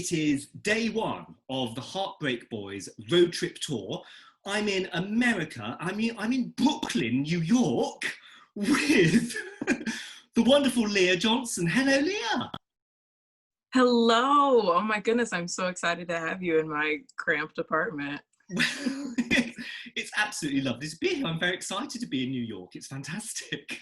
it is day one of the Heartbreak Boys road trip tour. I'm in America. I'm in Brooklyn, New York, with the wonderful Leah Johnson. Hello, Leah. Hello. Oh my goodness, I'm so excited to have you in my cramped apartment. It's absolutely lovely to be here. I'm very excited to be in New York. It's fantastic.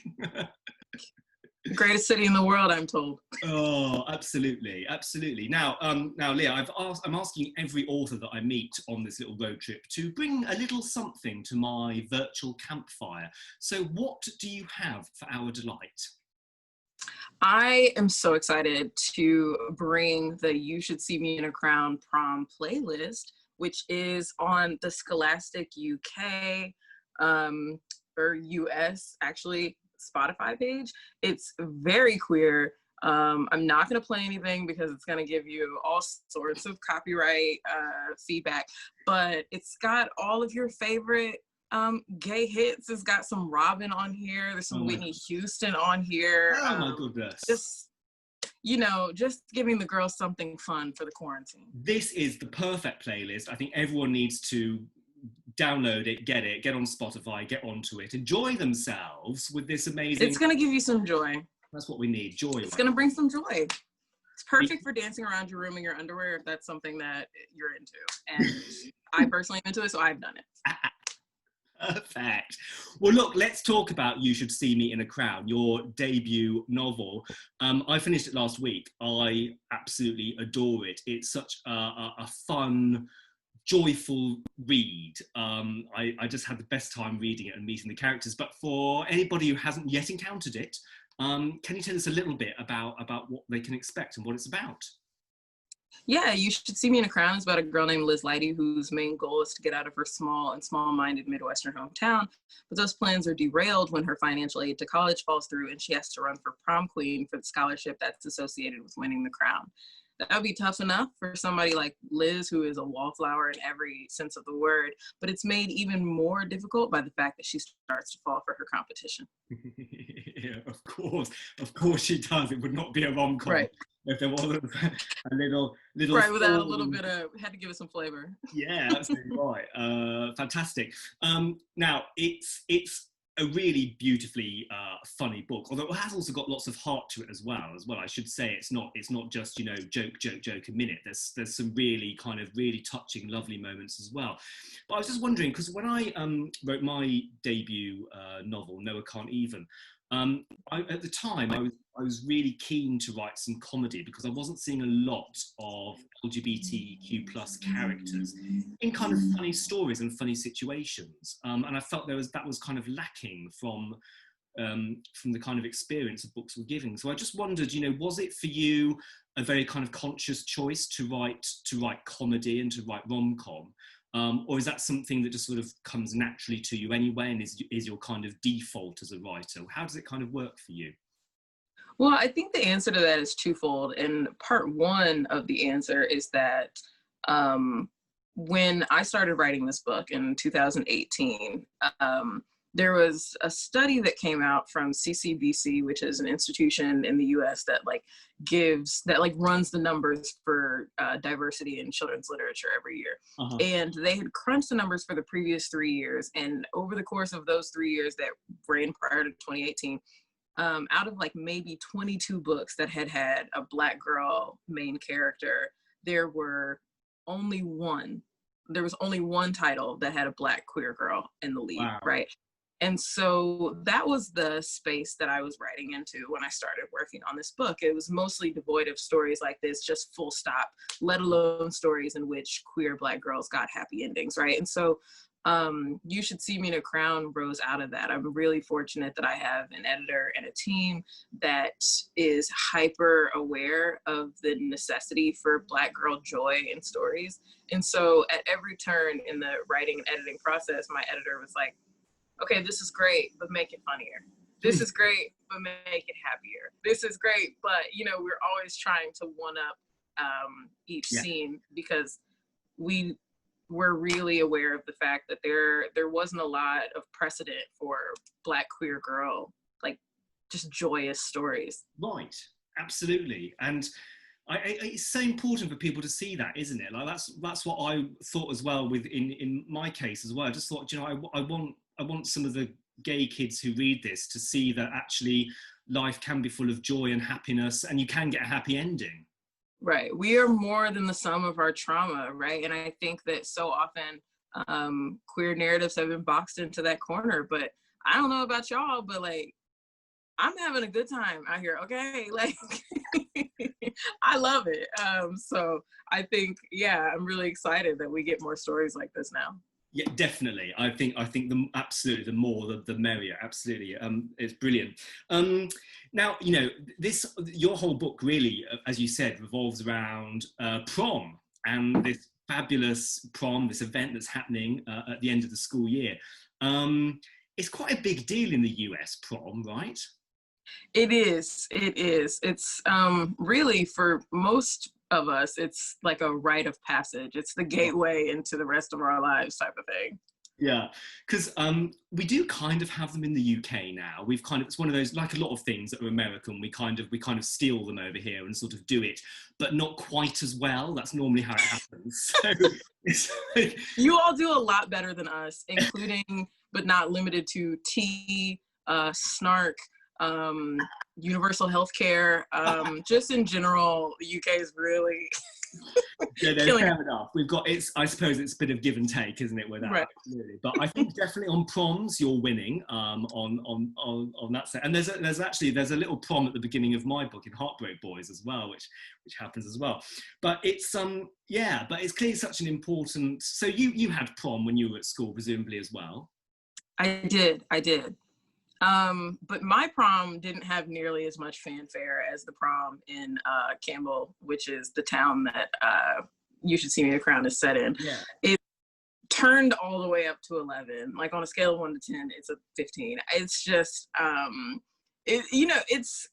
Greatest city in the world, I'm told. Oh, absolutely, absolutely. Now, Leah, I'm asking every author that I meet on this little road trip to bring a little something to my virtual campfire. So, what do you have for our delight? I am so excited to bring the You Should See Me in a Crown Prom playlist, which is on the Scholastic UK or US, actually, Spotify page. It's very queer. I'm not going to play anything because it's going to give you all sorts of copyright feedback, but it's got all of your favorite gay hits. It's got some Robin on here. There's some Whitney Houston on here. Oh my goodness. Just giving the girls something fun for the quarantine. This is the perfect playlist. I think everyone needs to download it, get on Spotify, get onto it, enjoy themselves with this amazing... It's going to give you some joy. That's what we need, joy. It's going to bring some joy. It's perfect for dancing around your room in your underwear if that's something that you're into. And I personally am into it, so I've done it. Perfect. Well, look, let's talk about You Should See Me in a Crown, your debut novel. I finished it last week. I absolutely adore it. It's such a fun, joyful read. I just had the best time reading it and meeting the characters. But for anybody who hasn't yet encountered it, can you tell us a little bit about what they can expect and what it's about? Yeah, You Should See Me in a Crown is about a girl named Liz Leidy whose main goal is to get out of her small-minded Midwestern hometown. But those plans are derailed when her financial aid to college falls through and she has to run for prom queen for the scholarship that's associated with winning the crown. That would be tough enough for somebody like Liz, who is a wallflower in every sense of the word, but it's made even more difficult by the fact that she starts to fall for her competition. Yeah, of course she does. It would not be a rom-com. Right. If there wasn't a little right, without a little bit of, had to give it some flavor. Yeah, absolutely right. Fantastic. Now it's a really beautifully funny book, although it has also got lots of heart to it as well. I should say it's not just joke a minute. There's some really really touching, lovely moments as well. But I was just wondering, because when I wrote my debut novel, Noah Can't Even, at the time I was really keen to write some comedy because I wasn't seeing a lot of LGBTQ plus characters in kind of funny stories and funny situations, and I felt that was kind of lacking from the kind of experience of books were giving. So I just wondered, was it for you a very kind of conscious choice to write comedy and to write rom-com? Or is that something that just sort of comes naturally to you anyway and is your kind of default as a writer? How does it kind of work for you? Well, I think the answer to that is twofold. And part one of the answer is that when I started writing this book in 2018, there was a study that came out from CCBC, which is an institution in the US that runs the numbers for diversity in children's literature every year. Uh-huh. And they had crunched the numbers for the previous 3 years. And over the course of those 3 years that ran prior to 2018, out of maybe 22 books that had a Black girl main character, there was only one title that had a Black queer girl in the lead. Wow. Right? And so that was the space that I was writing into when I started working on this book. It was mostly devoid of stories like this, just full stop, let alone stories in which queer Black girls got happy endings, right? And so You Should See Me in a Crown rose out of that. I'm really fortunate that I have an editor and a team that is hyper aware of the necessity for Black girl joy in stories. And so at every turn in the writing and editing process, my editor was like, okay, this is great, but make it funnier. This is great, but make it happier. This is great, but we're always trying to one up each scene because we were really aware of the fact that there wasn't a lot of precedent for Black queer girl, just joyous stories. Right, absolutely. And It's so important for people to see that, isn't it? Like that's what I thought as well with in my case as well. I just thought, you know, I want some of the gay kids who read this to see that actually life can be full of joy and happiness, and you can get a happy ending. Right. We are more than the sum of our trauma, right? And I think that so often queer narratives have been boxed into that corner. But I don't know about y'all, but like, I'm having a good time out here, okay? Like, I love it. So I think, yeah, I'm really excited that we get more stories like this now. Yeah, definitely. I think the absolutely the more the merrier. Absolutely, it's brilliant. Now you know your whole book really, as you said, revolves around prom and this fabulous prom, this event that's happening at the end of the school year. It's quite a big deal in the US, prom, right? It is. It is. It's really for most of us, it's like a rite of passage. It's the gateway into the rest of our lives type of thing. Yeah, because we do kind of have them in the UK now. We've kind of, it's one of those, like a lot of things that are American, we kind of steal them over here and sort of do it, but not quite as well. That's normally how it happens. So it's like, You all do a lot better than us, including but not limited to tea, snark, universal healthcare. Just in general, the UK is really yeah, no, killing it. fair enough. We've got it's. I suppose it's a bit of give and take, isn't it? With that, Right. absolutely. But I think definitely on proms, you're winning. On that set, and there's a little prom at the beginning of my book in Heartbreak Boys as well, which happens as well. But it's yeah, but it's clearly such an important. So you had prom when you were at school, presumably as well. I did. I did. But my prom didn't have nearly as much fanfare as the prom in Campbell, which is the town that You Should See Me, The Crown is set in. Yeah. It turned all the way up to 11. Like on a scale of 1 to 10, it's a 15. It's just, it's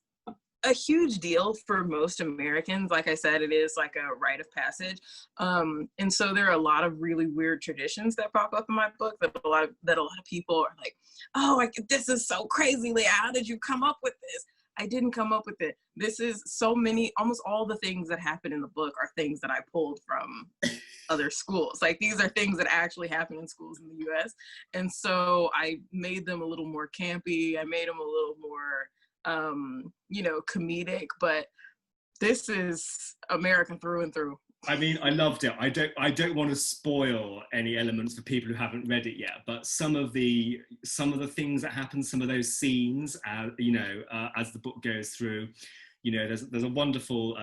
a huge deal for most Americans. Like I said, it is like a rite of passage. And so there are a lot of really weird traditions that pop up in my book that a lot of people are like, oh, this is so crazy, Leah. How did you come up with this? I didn't come up with it. This is so many, almost all the things that happen in the book are things that I pulled from other schools. Like these are things that actually happen in schools in the US. And so I made them a little more campy. I made them a little more comedic, but this is American through and through. I mean, I loved it. I don't want to spoil any elements for people who haven't read it yet, but some of the things that happen, some of those scenes, as the book goes through, you know, there's a wonderful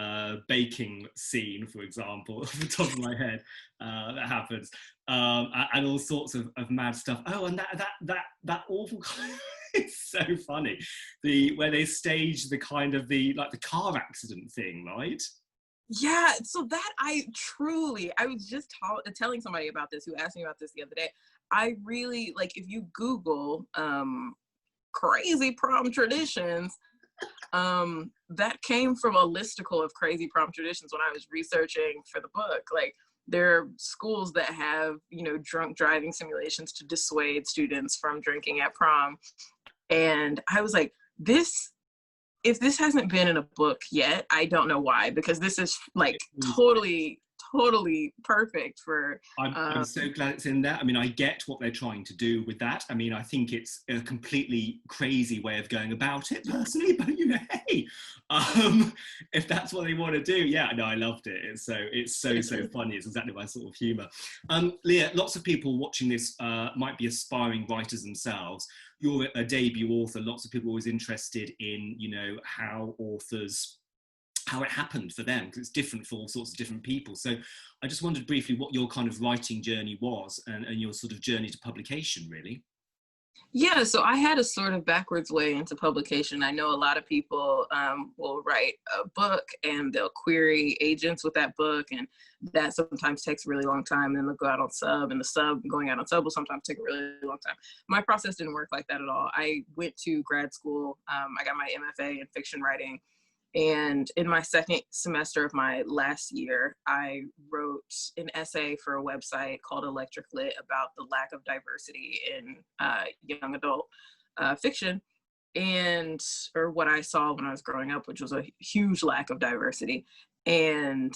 baking scene, for example, off the top of my head, that happens, and all sorts of mad stuff. Oh, and that awful kind of, it's so funny, where they stage the kind of the car accident thing, right? Yeah, so that I was just telling somebody about this who asked me about this the other day. I really, like, if you Google crazy prom traditions, that came from a listicle of crazy prom traditions when I was researching for the book. Like, there are schools that have, drunk driving simulations to dissuade students from drinking at prom. And I was like, if this hasn't been in a book yet, I don't know why, because this is like totally perfect for I'm so glad it's in there. I mean, I get what they're trying to do with that. I mean, I think it's a completely crazy way of going about it personally, but hey, if that's what they want to do, yeah, no, I loved it. It's so funny. It's exactly my sort of humor. Leah, lots of people watching this might be aspiring writers themselves. You're a debut author. Lots of people are always interested in, how it happened for them, because it's different for all sorts of different people. So I just wondered briefly what your kind of writing journey was, and your sort of journey to publication, really. Yeah, so I had a sort of backwards way into publication. I know a lot of people will write a book and they'll query agents with that book, and that sometimes takes a really long time. And then they'll go out on sub, and the sub going out on sub will sometimes take a really long time. My process didn't work like that at all. I went to grad school. I got my MFA in fiction writing. And in my second semester of my last year, I wrote an essay for a website called Electric Lit about the lack of diversity in young adult fiction, or what I saw when I was growing up, which was a huge lack of diversity. And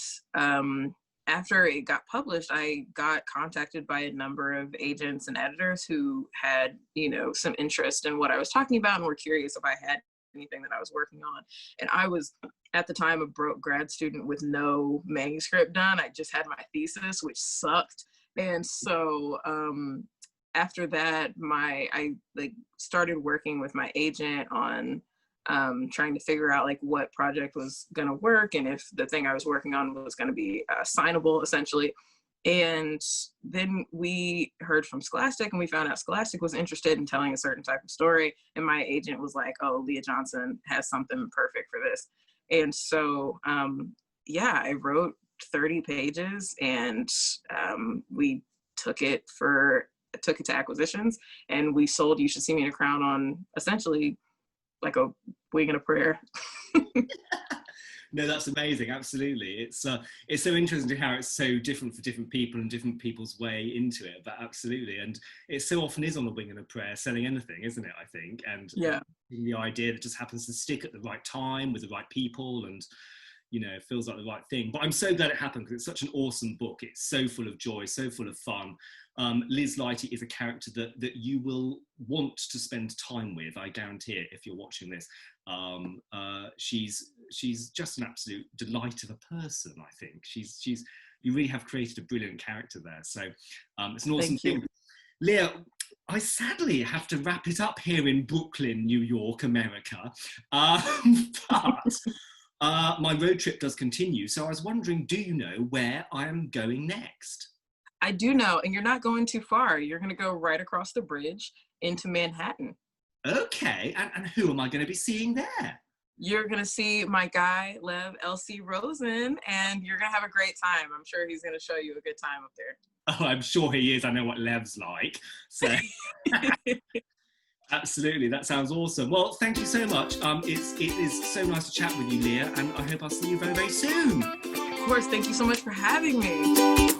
after it got published, I got contacted by a number of agents and editors who had, you know, some interest in what I was talking about and were curious if I had anything that I was working on. And I was, at the time, a broke grad student with no manuscript done. I just had my thesis, which sucked. And so after that, I like started working with my agent on trying to figure out like what project was going to work and if the thing I was working on was going to be signable, essentially. And then we heard from Scholastic, and we found out Scholastic was interested in telling a certain type of story. And my agent was like, oh, Leah Johnson has something perfect for this. And so, yeah, I wrote 30 pages, and we took it to acquisitions, and we sold You Should See Me in a Crown on essentially like a wing and a prayer. No, that's amazing. Absolutely. It's so interesting how it's so different for different people and different people's way into it, but absolutely. And it so often is on a wing and a prayer, selling anything, isn't it, I think? And yeah, the idea that just happens to stick at the right time with the right people, and, you know, feels like the right thing. But I'm so glad it happened, because it's such an awesome book. It's so full of joy, so full of fun. Liz Lighty is a character that you will want to spend time with, I guarantee it, if you're watching this. She's just an absolute delight of a person, I think. You really have created a brilliant character there. So it's an awesome thing. Leah, I sadly have to wrap it up here in Brooklyn, New York, America. But my road trip does continue. So I was wondering, do you know where I am going next? I do know, and you're not going too far. You're going to go right across the bridge into Manhattan. Okay, and who am I going to be seeing there? You're going to see my guy, Lev LC Rosen, and you're going to have a great time. I'm sure he's going to show you a good time up there. Oh, I'm sure he is. I know what Lev's like. So absolutely, that sounds awesome. Well, thank you so much. It is so nice to chat with you, Leah, and I hope I'll see you very, very soon. Of course, thank you so much for having me.